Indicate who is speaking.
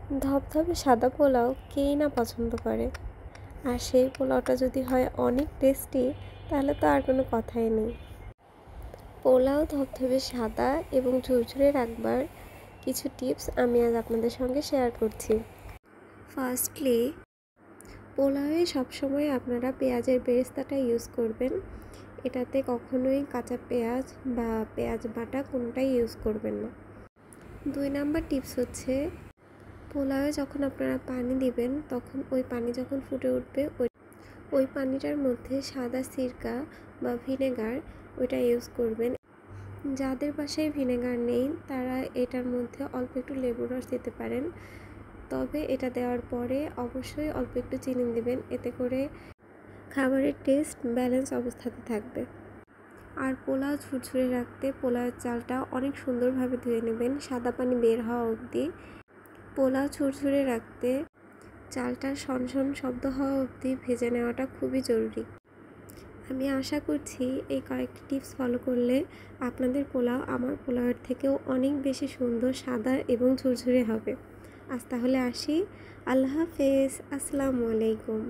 Speaker 1: ধবধবে সাদা পোলাও কেই না পছন্দ করে, আর সেই পোলাওটা যদি হয় অনেক টেস্টি তাহলে তো আর কোনো কথাই নেই। পোলাও ধবধবে সাদা এবং ঝুরঝুরে রাখবার কিছু টিপস আমি আজ আপনাদের সঙ্গে শেয়ার করছি। ফার্স্টলি, পোলাওয়ে সবসময় আপনারা পেঁয়াজের বেরেস্তাটা ইউজ করবেন। এটাতে কখনোই কাঁচা পেঁয়াজ বা পেঁয়াজ বাটা কোনোটাই ইউজ করবেন না। 2 নাম্বার টিপস হচ্ছে, পোলাওয়ে যখন আপনারা পানি দিবেন তখন ওই পানি যখন ফুটে উঠবে ওই পানিটার মধ্যে সাদা সিরকা বা ভিনেগার ওইটা ইউজ করবেন। যাদের বাসায় ভিনেগার নেই তারা এটার মধ্যে অল্প একটু লেবুর রস দিতে পারেন, তবে এটা দেওয়ার পরে অবশ্যই অল্প একটু চিনি দিবেন, এতে করে খাবারের টেস্ট ব্যালেন্স অবস্থাতে থাকবে। আর পোলাও ঝুরঝুরে রাখতে পোলাওয়ের চালটা অনেক সুন্দরভাবে ধুয়ে নেবেন সাদা পানি বের হওয়া অবধি। পোলাও ঝুরঝুরে রাখতে চালটার শনশন শব্দ হওয়া অবধি ভেজে নেওয়াটা খুবই জরুরি। আমি আশা করছি এই কয়েকটি টিপস ফলো করলে আপনাদের পোলাও আমার পোলাওয়ের থেকেও অনেক বেশি সুন্দর, সাদা এবং ঝুরঝুরে হবে। আজ তাহলে আসি। আল্লাহ হাফেজ। আসসালামু আলাইকুম।